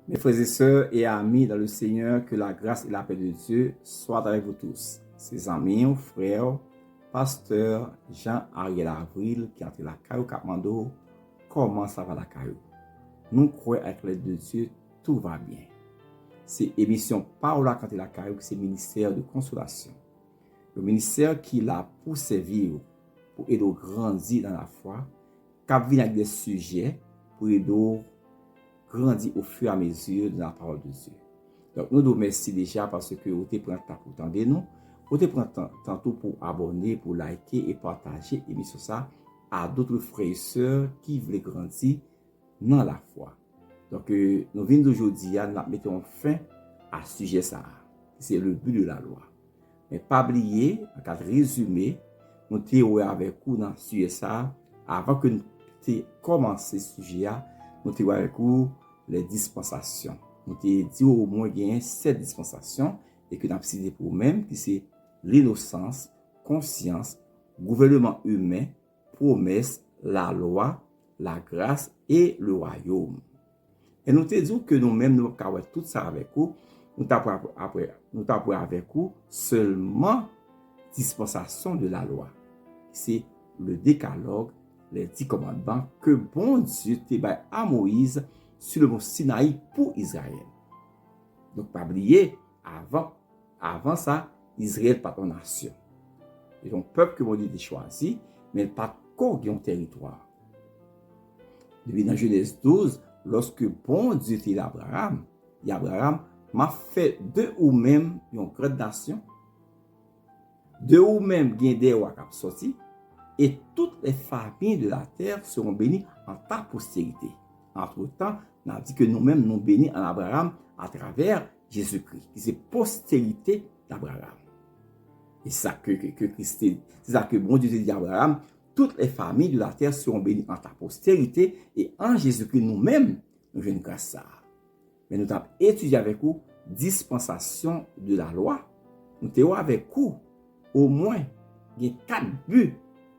Mes frères et sœurs et amis dans le Seigneur, que la grâce et la paix de Dieu soient avec vous tous. Ses amis, frères, pasteur Jean-Ariel Avril qui entre la caillou Capmando, comment ça va la caillou? Nous croyons avec l'aide de Dieu, tout va bien. C'est émission Paola quand la caillou, c'est ministère de consolation. Le ministère qui l'a pour servir, pour aider à grandir dans la foi, qui vient avec des sujets pour aider grandir au fur et à mesure de la parole de Dieu. Donc, nous nous remercions déjà parce que vous te prenez temps pour entendre nous. Vous te prenez tantôt pour abonner, pour liker et partager l'émission ça à d'autres frères et sœurs qui veulent grandir dans la foi. Donc, nous venons aujourd'hui, nous mettons fin à ce sujet ça. C'est le but de la loi. Mais pas oublier, en cas de résumé, nous sommes avec vous dans ce sujet ça avant que nous commencer ce sujet. Nous avons avec vous les dispensations. Nous avons dit au moins qu'il y a 7 dispensations et que nous avons cité pour nous-mêmes qui c'est l'innocence, conscience, gouvernement humain, promesse, la loi, la grâce et le royaume. Et nous avons dit que nous-mêmes nous avons tout ça avec vous. Nous avons avec vous seulement dispensation de la loi. C'est le décalogue, les 10 commandements que bon Dieu t'a donné à Moïse sur le mont Sinaï pour Israël. Donc, pas oublier, avant ça, Israël pas une nation. C'est un peuple que bon Dieu a choisi, mais pas encore un territoire. Depuis dans Genèse 12, lorsque bon Dieu t'a dit à Abraham m'a fait de ou même une grande nation, de ou même gain des rois qui sorti, et toutes les familles de la terre seront bénies en ta postérité. Entre-temps, on a dit que nous-mêmes nous bénis en Abraham à travers Jésus-Christ, qui c'est postérité d'Abraham. Et ça c'est ça que bon Dieu dit à Abraham, toutes les familles de la terre seront bénies en ta postérité, et en Jésus-Christ nous-mêmes, nous venons grâce ça. Mais nous avons étudié avec vous dispensation de la loi. Nous avons avec vous au moins 4 buts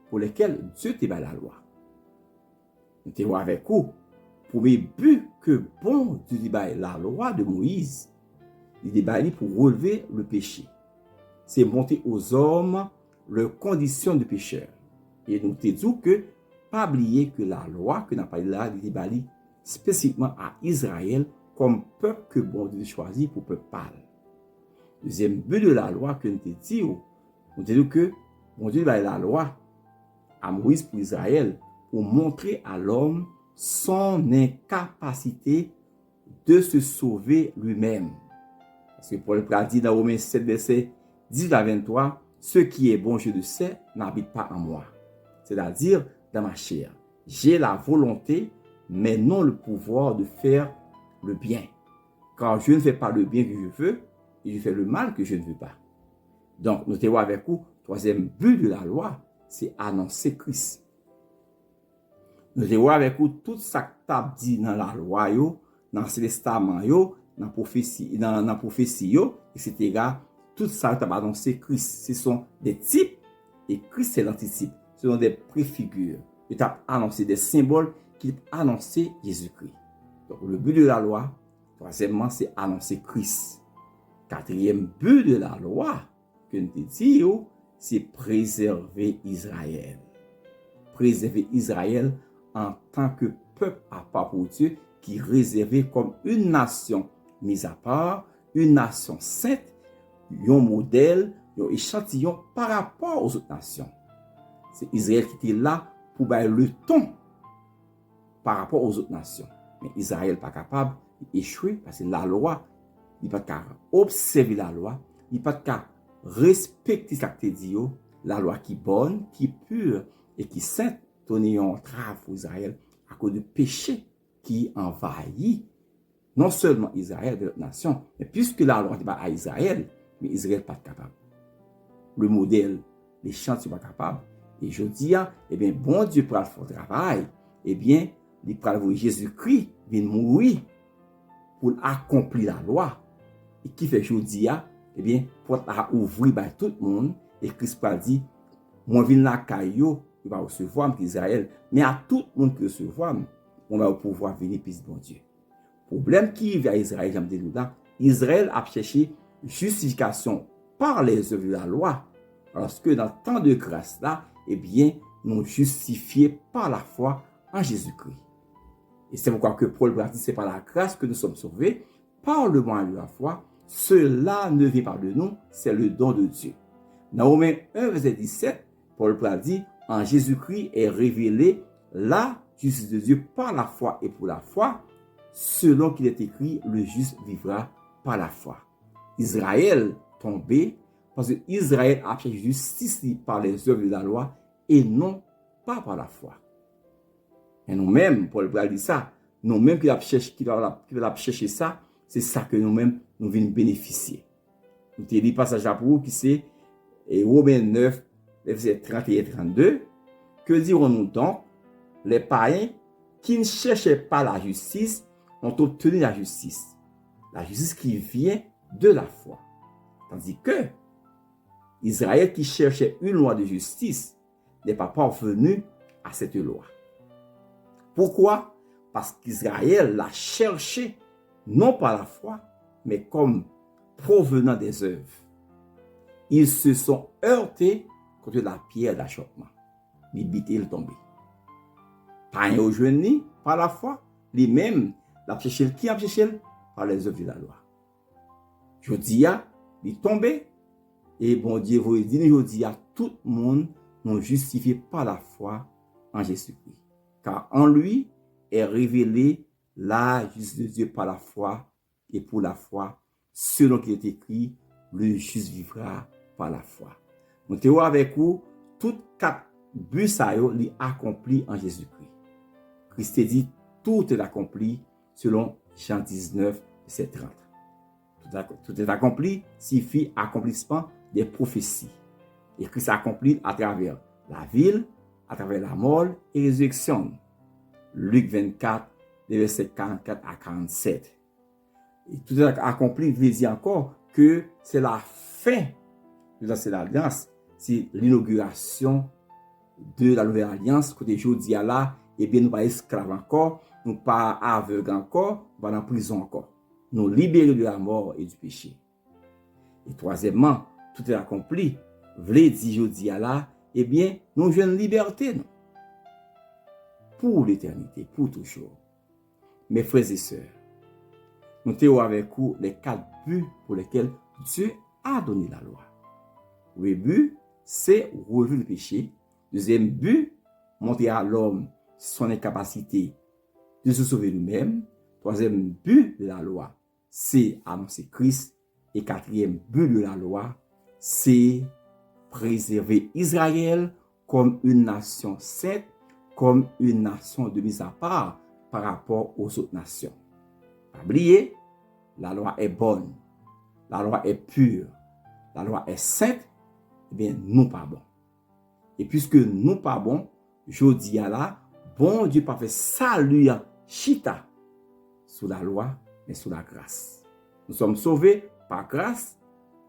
pour lesquels Dieu t'a donné la loi. Nous avons avec vous premier but que bon Dieu dit la loi de Moïse, il dit pour relever le péché. C'est monter aux hommes leurs conditions de pécheur. Et nous te dit que pas oublier que la loi que n'a pas là, il dit spécifiquement à Israël comme peuple que bon Dieu choisi pour peuple parle. Deuxième but de la loi que nous te dit, nous te dit que bon Dieu la loi à Moïse pour Israël pour montrer à l'homme son incapacité de se sauver lui-même. Parce que Paul a dit dans Romains 7, verset 10 à 23, ce qui est bon, je le sais, n'habite pas en moi. C'est-à-dire dans ma chair. J'ai la volonté, mais non le pouvoir de faire le bien. Car je ne fais pas le bien que je veux, et je fais le mal que je ne veux pas. Donc, nous te voyons avec vous, troisième but de la loi, c'est annoncer Christ. Nous voyons avec vous tout ça que tu as dit dans la loi, dans le testament, dans la prophétie, etc. Tout ça que tu as annoncé Christ. Ce sont des types et Christ c'est l'antitype. Ce sont des préfigures. Tu as annoncé des symboles qui annoncent Jésus-Christ. Donc le but de la loi, troisièmement, c'est annoncer Christ. Quatrième but de la loi, que nous te disons, c'est préserver Israël. Préserver Israël en tant que peuple à part pour Dieu qui est réservé comme une nation mise à part, une nation sainte, un modèle, un échantillon par rapport aux autres nations. C'est Israël qui était là pour bailler le ton par rapport aux autres nations. Mais Israël n'est pas capable d'échouer parce que la loi, il n'est pas capable d'observer la loi, il n'est pas capable de respecter ce que dit, la loi qui est bonne, qui est pure et qui est sainte. Donner un travail pour Israël à cause du péché qui envahit non seulement Israël de notre nation, mais puisque la loi n'est pas à Israël, mais Israël n'est pas capable. Le modèle, les chants ne sont pas capables. Et je dis, eh bien, bon Dieu pour faire le travail, eh bien, il pour Jésus-Christ vient mourir pour accomplir la loi. Et qui fait aujourd'hui, eh bien, pour ouvrir tout le monde, et Christ a dit, moi, je viens la caillou, il va recevoir Israël, mais à tout le monde qui recevoir, on va pouvoir venir puis bon Dieu. Problème qui vient à Israël, j'aime dire là, Israël a cherché justification par les œuvres de la loi, alors que dans le temps de grâce là, eh bien, nous justifiés par la foi en Jésus-Christ. Et c'est pourquoi que Paul va dire, c'est par la grâce que nous sommes sauvés, par le moyen de la foi. Cela ne vient pas de nous, c'est le don de Dieu. Dans Romains 1, verset 17, Paul va dire, en Jésus-Christ est révélée la justice de Dieu par la foi et pour la foi, selon qu'il est écrit, le juste vivra par la foi. Israël tombé parce que Israël a cherché justice par les œuvres de la loi et non pas par la foi. Et nous-mêmes, Paul va dire ça, nous-mêmes qui avons cherché ça, c'est ça que nous-mêmes, nous venons bénéficier. Nous te dit passage à vous qui c'est Romains 9, versets 31 et 32. Que dirons-nous donc? Les païens qui ne cherchaient pas la justice ont obtenu la justice. La justice qui vient de la foi. Tandis que Israël qui cherchait une loi de justice n'est pas parvenu à cette loi. Pourquoi? Parce qu'Israël l'a cherché non par la foi, mais comme provenant des œuvres. Ils se sont heurtés contre la pierre d'achoppement. Ils bitaient, ils tombaient. Pas un aujourd'hui par la foi, lui-même, l'a cherché qui a cherché par les œuvres de la loi. Je dis à, il tombé, et bon Dieu vous dit, je dis à tout le monde, nous justifiés par la foi en Jésus-Christ. Car en lui est révélée la justice de Dieu par la foi et pour la foi, selon qu'il est écrit, le juste vivra par la foi. Nous te avec vous, toutes quatre buts ça li accompli en Jésus-Christ. Christ dit, tout est accompli selon Jean 19, verset 30. Tout est accompli signifie accomplissement des prophéties. Et Christ a accompli à travers la ville, à travers la mort et la résurrection. Luc 24, versets 44 à 47. Et tout est accompli, veut dire encore que c'est la fin de l'ancienne alliance, c'est l'inauguration de la nouvelle alliance, côté jour là, et bien nous pas esclaves encore, nous pas aveugles encore, nous pas en prison encore. Nous libérés de la mort et du péché. Et troisièmement, tout est accompli, v'lait dire jodi là, eh bien nous jouons liberté non? Pour l'éternité, pour toujours. Mes frères et sœurs, nous sommes avec vous les quatre buts pour lesquels Dieu a donné la loi. Le but, c'est relever le péché. Deuxième but, montrer à l'homme son incapacité de se sauver lui-même. Troisième but de la loi, c'est annoncer Christ. Et quatrième but de la loi, c'est préserver Israël comme une nation sainte, comme une nation de mise à part par rapport aux autres nations. Pas oublier, la loi est bonne, la loi est pure, la loi est sainte, eh bien, nous pas bon. Et puisque nous pas bon, je dis à la, bon Dieu pas fait salut chita sous la loi, mais sous la grâce. Nous sommes sauvés par grâce,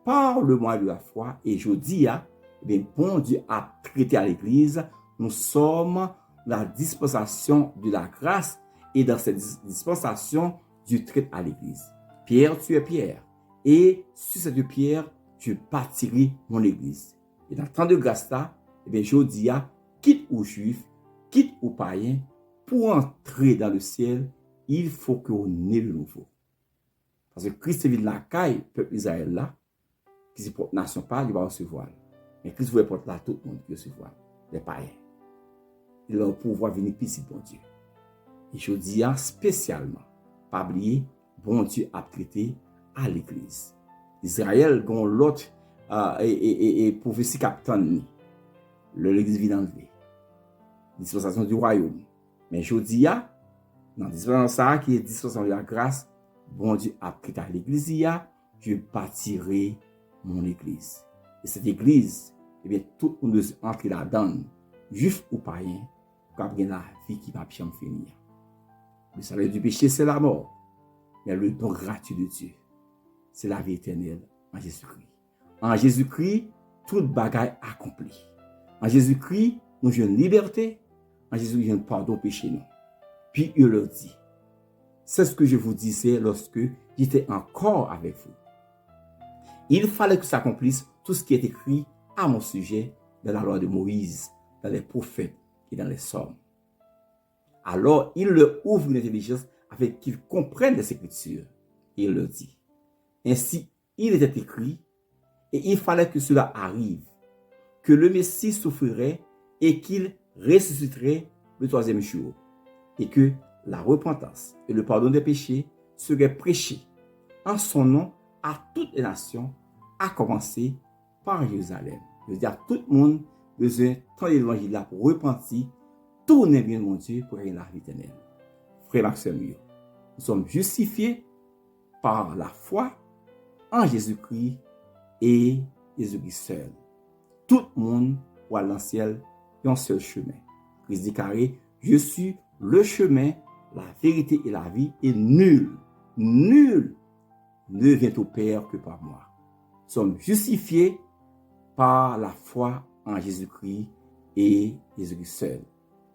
par le moyen de la foi, et je dis à, eh bien, bon Dieu a traité à l'église, nous sommes la dispensation de la grâce, et dans cette dispensation, Dieu traite à l'église. Pierre, tu es Pierre. Et sur cette pierre, je bâtirai mon église. Et dans le temps de grâce là, eh bien, je dis à, quitte aux juifs, quitte aux païens, pour entrer dans le ciel, il faut qu'on ait de nouveau. Parce que Christ est venu la caille, peuple Israël là, qui se porte nation pas, il va recevoir. Mais Christ voulait porter là tout le monde qui recevoir, les païens. Il va pouvoir venir ici, bon Dieu. Et je dis spécialement, pas oublier, bon Dieu a traité à l'église. Israël, quand l'autre et prophétie capitaine, l'église vient enlever. Dispensation du royaume. Mais je dis, dans la dispensation qui est dispensation de la grâce, bon Dieu a traité à l'église, je bâtirai mon église. Et cette église, eh bien, tout le monde entre là-dedans, juif ou païen, pour qu'il y ait la vie qui va bien finir. Le salaire du péché, c'est la mort. Mais le don gratuit de Dieu, c'est la vie éternelle en Jésus-Christ. En Jésus-Christ, toute bagaille accomplie. En Jésus-Christ, nous avons une liberté. En Jésus-Christ, nous avons pardon au péché. Puis il leur dit, C'est ce que je vous disais lorsque j'étais encore avec vous. Il fallait que s'accomplisse tout ce qui est écrit à mon sujet dans la loi de Moïse, dans les prophètes et dans les psaumes. Alors, il leur ouvre une intelligence afin qu'ils comprennent les Écritures. Et il leur dit, ainsi, il était écrit, et il fallait que cela arrive, que le Messie souffrirait et qu'il ressusciterait le troisième jour, et que la repentance et le pardon des péchés seraient prêchés en son nom à toutes les nations, à commencer par Jérusalem. C'est-à-dire, tout le monde besoin de l'évangile là pour repentir, tourner bien mon Dieu pour gagner la vie éternelle. Frère Maxime, nous sommes justifiés par la foi en Jésus-Christ et Jésus-Christ seul. Tout le monde pour aller dans le ciel et un seul chemin. Christ dit carré, je suis le chemin, la vérité et la vie, et nul ne vient au Père que par moi. Nous sommes justifiés par la foi en Jésus-Christ et Jésus-Christ seul.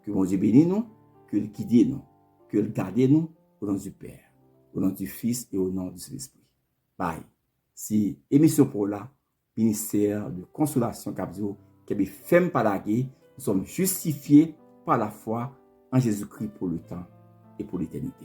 Que mon Dieu bénisse nous, que le guide nous, que le garde nous au nom du Père, au nom du Fils et au nom du Saint-Esprit. Bye. Si émission pour là, ministère de consolation Capdio, qui est fait par la guerre, nous sommes justifiés par la foi en Jésus-Christ pour le temps et pour l'éternité.